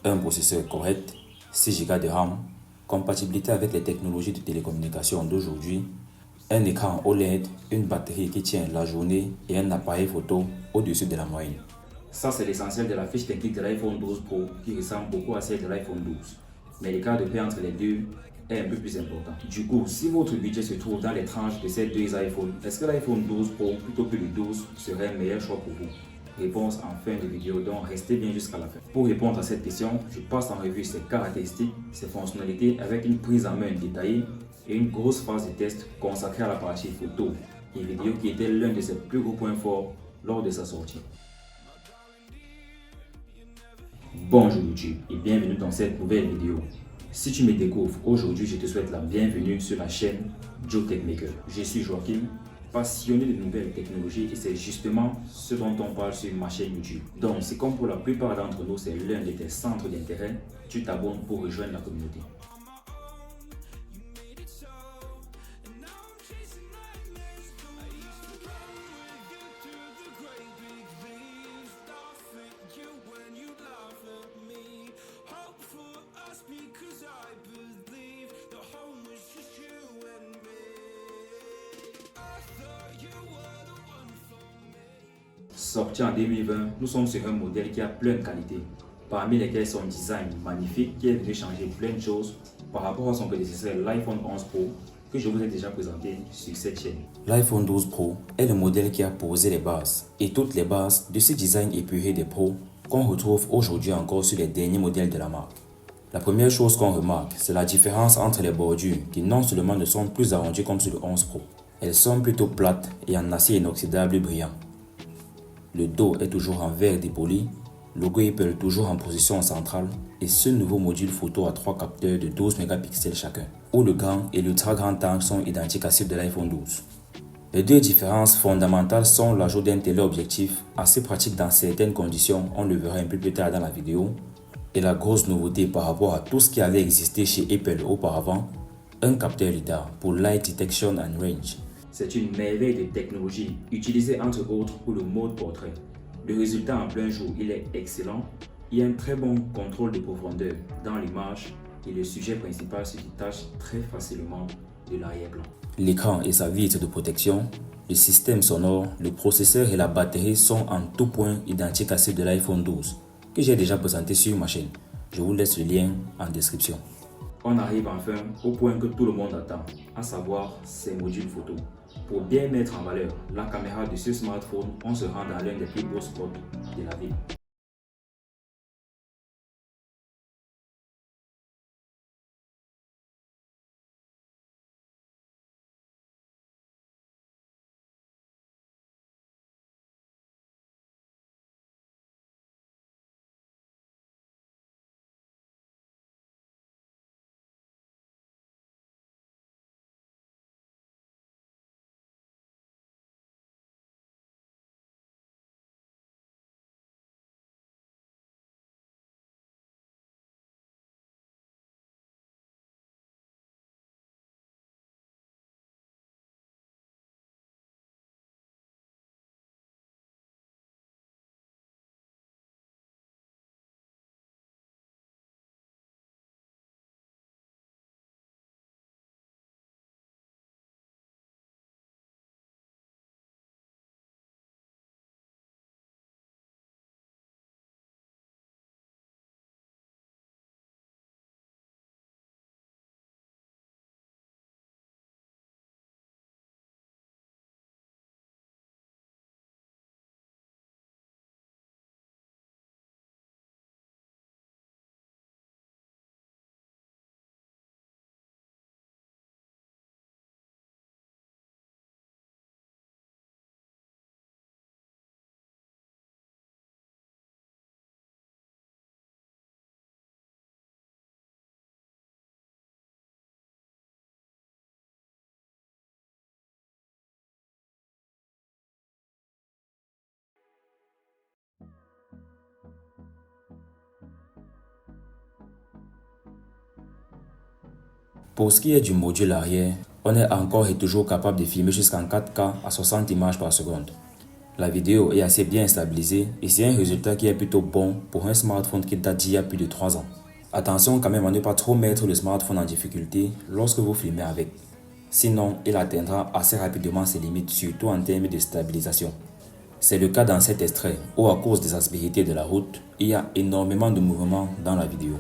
Un processeur correct, 6 Go de RAM, compatibilité avec les technologies de télécommunication d'aujourd'hui, un écran OLED, une batterie qui tient la journée et un appareil photo au-dessus de la moyenne. Ça, c'est l'essentiel de la fiche technique de l'iPhone 12 Pro qui ressemble beaucoup à celle de l'iPhone 12. Mais l'écart de prix entre les deux est un peu plus important. Du coup, si votre budget se trouve dans les tranches de ces deux iPhones, est-ce que l'iPhone 12 Pro plutôt que le 12 serait un meilleur choix pour vous? Réponse en fin de vidéo, donc restez bien jusqu'à la fin. Pour répondre à cette question, je passe en revue ses caractéristiques, ses fonctionnalités avec une prise en main détaillée et une grosse phase de test consacrée à la partie photo et vidéo qui était l'un de ses plus gros points forts lors de sa sortie. Bonjour YouTube et bienvenue dans cette nouvelle vidéo. Si tu me découvres aujourd'hui, je te souhaite la bienvenue sur la chaîne Joe Techmaker. Je suis Joachim, passionné de nouvelles technologies et c'est justement ce dont on parle sur ma chaîne YouTube. Donc, c'est comme pour la plupart d'entre nous, c'est l'un de tes centres d'intérêt, tu t'abonnes pour rejoindre la communauté. Sorti en 2020, nous sommes sur un modèle qui a plein de qualités, parmi lesquelles son design magnifique qui est venu changer plein de choses par rapport à son prédécesseur l'iPhone 11 Pro que je vous ai déjà présenté sur cette chaîne. L'iPhone 12 Pro est le modèle qui a posé les bases et toutes les bases de ce design épuré des Pro qu'on retrouve aujourd'hui encore sur les derniers modèles de la marque. La première chose qu'on remarque, c'est la différence entre les bordures qui non seulement ne sont plus arrondies comme sur le 11 Pro, elles sont plutôt plates et en acier inoxydable brillant. Le dos est toujours en verre dépoli, logo Apple toujours en position centrale et ce nouveau module photo à 3 capteurs de 12 mégapixels chacun, où le grand et l'ultra grand angle sont identiques à ceux de l'iPhone 12. Les deux différences fondamentales sont l'ajout d'un téléobjectif assez pratique dans certaines conditions, on le verra un peu plus tard dans la vidéo, et la grosse nouveauté par rapport à tout ce qui avait existé chez Apple auparavant, un capteur LiDAR pour Light Detection and Range. C'est une merveille de technologie, utilisée entre autres pour le mode portrait. Le résultat en plein jour, il est excellent. Il y a un très bon contrôle de profondeur dans l'image et le sujet principal se détache très facilement de l'arrière-plan. L'écran et sa vitre de protection, le système sonore, le processeur et la batterie sont en tout point identiques à ceux de l'iPhone 12 que j'ai déjà présenté sur ma chaîne. Je vous laisse le lien en description. On arrive enfin au point que tout le monde attend, à savoir ces modules photo. Pour bien mettre en valeur la caméra de ce smartphone, on se rend dans l'un des plus beaux spots de la ville. Pour ce qui est du module arrière, on est encore et toujours capable de filmer jusqu'en 4K à 60 images par seconde. La vidéo est assez bien stabilisée et c'est un résultat qui est plutôt bon pour un smartphone qui date d'il y a plus de 3 ans. Attention quand même à ne pas trop mettre le smartphone en difficulté lorsque vous filmez avec. Sinon, il atteindra assez rapidement ses limites, surtout en termes de stabilisation. C'est le cas dans cet extrait où, à cause des aspérités de la route, il y a énormément de mouvements dans la vidéo.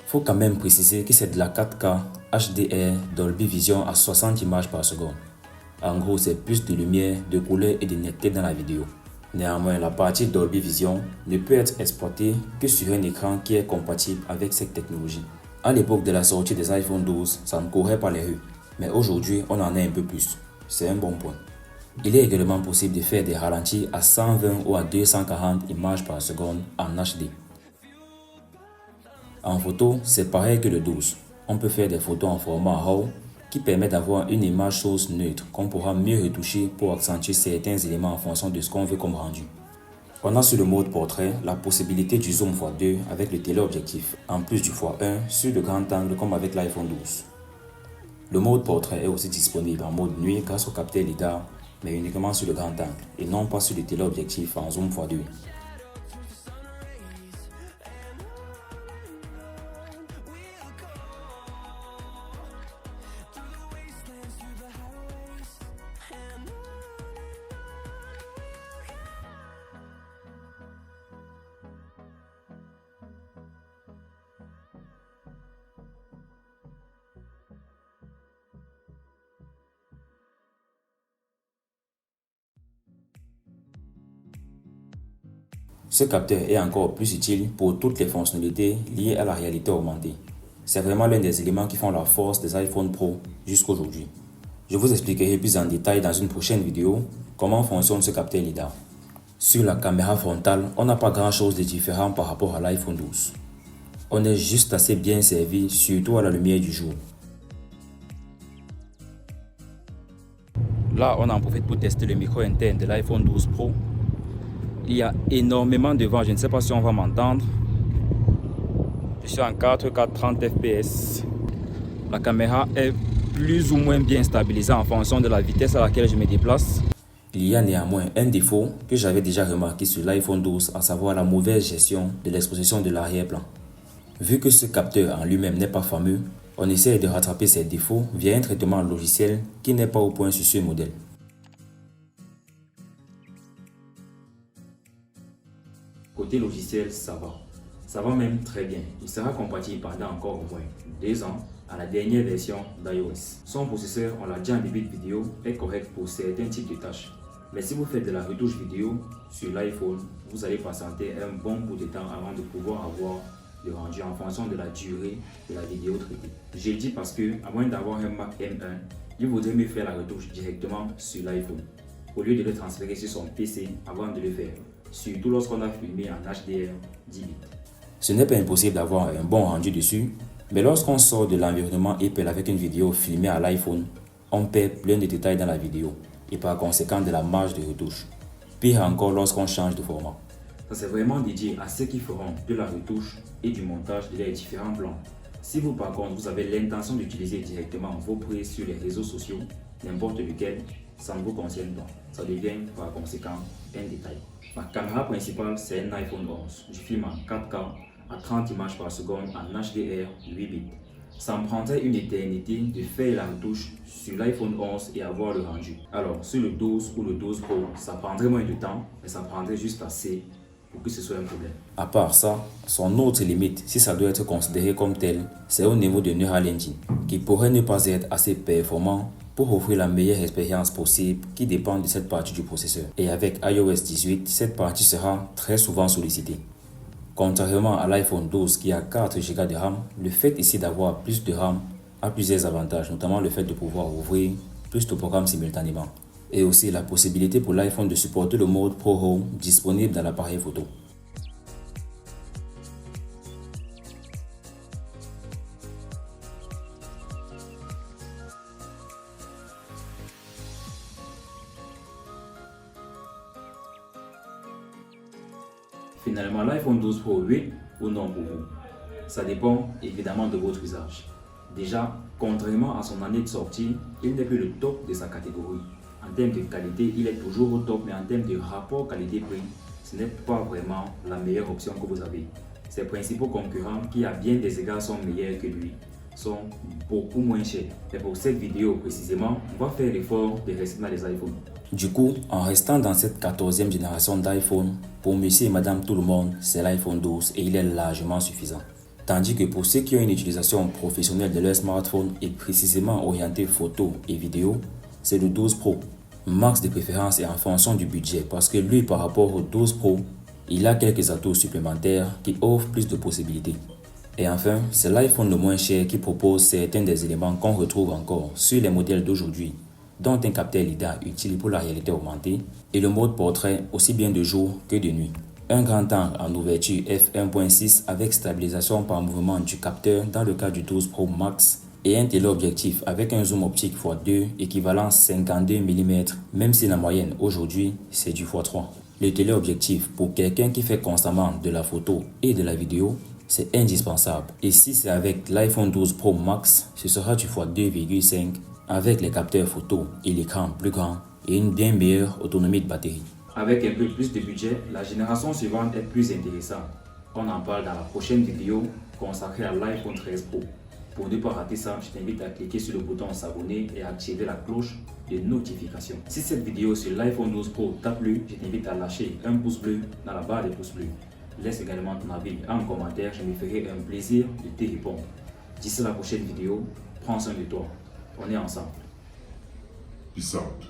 Faut quand même préciser que c'est de la 4K HDR Dolby Vision à 60 images par seconde. En gros, c'est plus de lumière, de couleur et de netteté dans la vidéo. Néanmoins, la partie Dolby Vision ne peut être exploitée que sur un écran qui est compatible avec cette technologie. À l'époque de la sortie des iPhone 12, ça ne courait pas les rues, mais aujourd'hui, on en a un peu plus. C'est un bon point. Il est également possible de faire des ralentis à 120 ou à 240 images par seconde en HD. En photo, c'est pareil que le 12. On peut faire des photos en format RAW qui permet d'avoir une image source neutre qu'on pourra mieux retoucher pour accentuer certains éléments en fonction de ce qu'on veut comme rendu. On a sur le mode portrait la possibilité du zoom x2 avec le téléobjectif, en plus du x1 sur le grand angle comme avec l'iPhone 12. Le mode portrait est aussi disponible en mode nuit grâce au capteur LiDAR, mais uniquement sur le grand angle et non pas sur le téléobjectif en zoom x2. Ce capteur est encore plus utile pour toutes les fonctionnalités liées à la réalité augmentée. C'est vraiment l'un des éléments qui font la force des iPhone Pro jusqu'aujourd'hui. Je vous expliquerai plus en détail dans une prochaine vidéo comment fonctionne ce capteur LiDAR. Sur la caméra frontale, on n'a pas grand chose de différent par rapport à l'iPhone 12. On est juste assez bien servi, surtout à la lumière du jour. Là, on en profite pour tester le micro interne de l'iPhone 12 Pro. Il y a énormément de vent, je ne sais pas si on va m'entendre. Je suis en 4K 30 fps. La caméra est plus ou moins bien stabilisée en fonction de la vitesse à laquelle je me déplace. Il y a néanmoins un défaut que j'avais déjà remarqué sur l'iPhone 12, à savoir la mauvaise gestion de l'exposition de l'arrière-plan. Vu que ce capteur en lui-même n'est pas fameux, on essaie de rattraper ces défauts via un traitement logiciel qui n'est pas au point sur ce modèle. Côté logiciel, ça va. Ça va même très bien. Il sera compatible pendant encore au moins 2 ans à la dernière version d'iOS. Son processeur, on l'a dit en début de vidéo, est correct pour certains types de tâches. Mais si vous faites de la retouche vidéo sur l'iPhone, vous allez patienter un bon bout de temps avant de pouvoir avoir le rendu en fonction de la durée de la vidéo traitée. Je le dis parce que, à moins d'avoir un Mac M1, il vaudrait mieux faire la retouche directement sur l'iPhone, au lieu de le transférer sur son PC avant de le faire, surtout lorsqu'on a filmé en HDR 10 bits. Ce n'est pas impossible d'avoir un bon rendu dessus, mais lorsqu'on sort de l'environnement Apple avec une vidéo filmée à l'iPhone, on perd plein de détails dans la vidéo et par conséquent de la marge de retouche. Pire encore lorsqu'on change de format. Ça c'est vraiment dédié à ceux qui feront de la retouche et du montage de leurs différents plans. Si vous par contre vous avez l'intention d'utiliser directement vos prises sur les réseaux sociaux, n'importe lequel, ça ne vous concerne pas. Ça devient par conséquent un détail. Ma caméra principale c'est un iPhone 11. Je filme en 4K à 30 images par seconde en HDR 8 bits. Ça me prendrait une éternité de faire la retouche sur l'iPhone 11 et avoir le rendu. Alors sur le 12 ou le 12 Pro, ça prendrait moins de temps, mais ça prendrait juste assez pour que ce soit un problème. À part ça, son autre limite, si ça doit être considéré comme tel, c'est au niveau de Neural Engine, qui pourrait ne pas être assez performant pour offrir la meilleure expérience possible qui dépend de cette partie du processeur. Et avec iOS 18, cette partie sera très souvent sollicitée. Contrairement à l'iPhone 12 qui a 4 Go de RAM, le fait ici d'avoir plus de RAM a plusieurs avantages, notamment le fait de pouvoir ouvrir plus de programmes simultanément. Et aussi la possibilité pour l'iPhone de supporter le mode Pro Home disponible dans l'appareil photo. Finalement, l'iPhone 12 Pro, oui ou non pour vous? Ça dépend évidemment de votre usage. Déjà, contrairement à son année de sortie, il n'est plus le top de sa catégorie. En termes de qualité, il est toujours au top, mais en termes de rapport qualité-prix, ce n'est pas vraiment la meilleure option que vous avez. Ses principaux concurrents, qui à bien des égards sont meilleurs que lui, sont beaucoup moins chers. Et pour cette vidéo précisément, on va faire l'effort de rester dans les iPhones. Du coup, en restant dans cette 14e génération d'iPhone, pour monsieur et madame tout le monde, c'est l'iPhone 12 et il est largement suffisant. Tandis que pour ceux qui ont une utilisation professionnelle de leur smartphone et précisément orientée photo et vidéo, c'est le 12 Pro. Max de préférence est en fonction du budget parce que lui par rapport au 12 Pro, il a quelques atouts supplémentaires qui offrent plus de possibilités. Et enfin, c'est l'iPhone le moins cher qui propose certains des éléments qu'on retrouve encore sur les modèles d'aujourd'hui, dont un capteur LiDAR utile pour la réalité augmentée et le mode portrait aussi bien de jour que de nuit. Un grand angle en ouverture f1.6 avec stabilisation par mouvement du capteur dans le cas du 12 Pro Max et un téléobjectif avec un zoom optique x2 équivalent 52 mm, même si la moyenne aujourd'hui c'est du x3. Le téléobjectif pour quelqu'un qui fait constamment de la photo et de la vidéo, c'est indispensable. Et si c'est avec l'iPhone 12 Pro Max, ce sera du x2,5 avec les capteurs photo et l'écran plus grand et une bien meilleure autonomie de batterie. Avec un peu plus de budget, la génération suivante est plus intéressante. On en parle dans la prochaine vidéo consacrée à l'iPhone 13 Pro. Pour ne pas rater ça, je t'invite à cliquer sur le bouton s'abonner et à activer la cloche de notification. Si cette vidéo sur l'iPhone 12 Pro t'a plu, je t'invite à lâcher un pouce bleu dans la barre des pouces bleus. Laisse également ton avis en commentaire, je me ferai un plaisir de te répondre. D'ici la prochaine vidéo, prends soin de toi. On est ensemble. Peace out.